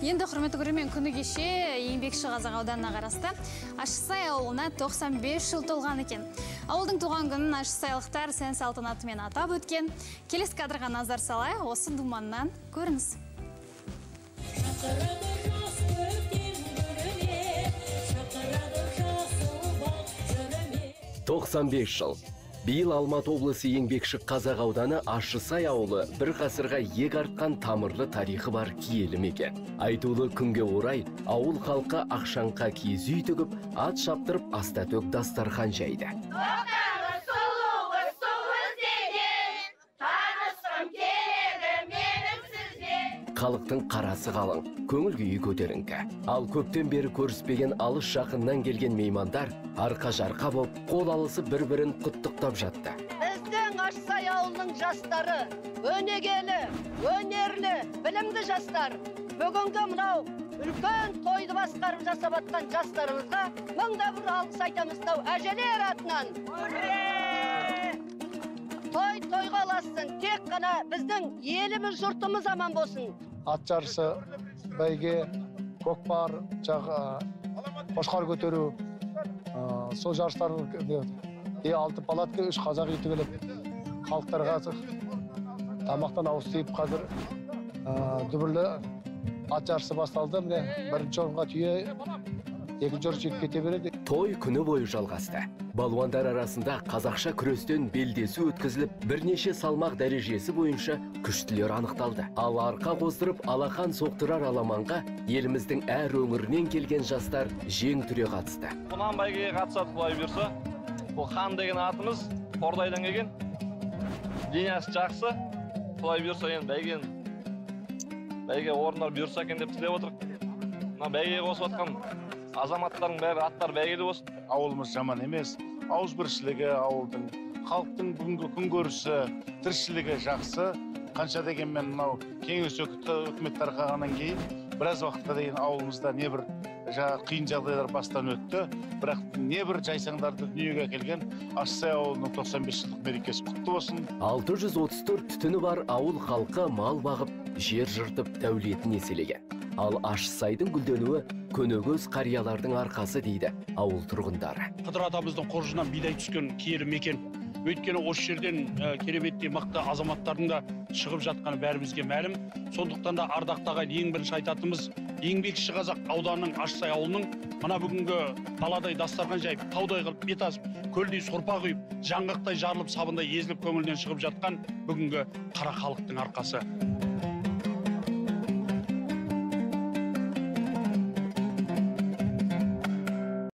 Енді құрметті көрермен, күні кеше Еңбекші Қазақ ауданына қарасты Ашсай ауылына 95 жыл толған екен. Ауылдың туған күнін ашсайлықтар сән салтанатымен атап өткен. Келесі кадрға назар салайық, осы думаннан көріңіз. 95 жыл. Биыл Алматы облысы Еңбекші Қазақ ауданы Ашсай ауылы бір ғасырға ек артқан тамырлы тарихы бар киелі мекен. Айтулы күнге орай ауыл халқы ақшаңқа киіз үй тігіп, ат шаптырып, астатөк дастархан жайды. Халықтың қарасы қалың, көңіл күйі көтеріңкі. Ал көптен бері көріспеген алыс жақыннан келген меймандар арқа-жарқа боп, қол алысы бір-бірін құттықтап жатты. Біздің Ашсай ауылының жастары, өнегелі, өнерлі, білімді жастар. Бүгінгі мынау үлкен тойды басқарып жасап атқан жастарымызға мыңда бір алғыс айтамыз әжелер атынан. Той тойға ұласын, тек қана біздің еліміз, жұртымыз аман болсын. Ат жарысы, бәйге, көкпар, қошқар көтеру, сол жарыстарын 6 палатка 3 қазақ ете келіп, халықтарға тамақтан ауыз тиіп, қазір дүбірлі ат жарысы басталды. Бірінші орынға түйе, екінші орын жеп кете береді. Той күні бойы жалғасты. Балуандар арасында қазақша күрестен белдесу өткізіліп, бірнеше салмақ дәрежесі бойынша күштілер анықталды. Ал арқа қоздырып, алақан соқтырар аламанға еліміздің әр өңірінен келген жастар жең түре қатысты. Бұнан бәйгеге қатысады бұлай берсе, бұл хан деген атымыз Қордайдан келген. Денесі жақсы, бұлай берсе енді бәйге орындар берсе екен деп тілеп отыр. Мына бәйгеге қосып отқан азаматтардың бәрі аттар бәйгелі болсын. Ауылымыз жаман емес. Ауызбіршілігі ауылдың, халықтың бүгінгі күнкөрісі, тіршілігі жақсы. Қанша дегенмен мынау кеңес үкімет тарқағаннан кейін біраз уақытқа дейін ауылымызда небір қиын жағдайлар бастан өтті. Бірақ небір жайсаңдарды дүниеге келген Ашсай ауылының 95 жылдық мерекесі құтты болсын. 634 түтіні бар ауыл халқы мал бағып, жер жыртып дәулетін еселеген. Ал Ашсайдың гүлденуі көнегөз қариялардың арқасы дейді ауыл тұрғындары. Қыдыр атамыздың қоржынан бидай түскен киелі мекен. Өйткені осы жерден кереметтей мықты азаматтардың да шығып жатқаны бәрімізге мәлім. Сондықтан да ардақтаған ең бірінші айтатынымыз Еңбекші Қазақ ауданының Ашсай ауылының мына бүгінгі даладай дастархан жайып, таудай қылып бет асып, көлдей сорпа құйып, жаңғақтай жарылып, сабындай езіліп көңілден шығып жатқан бүгінгі қара халықтың арқасы.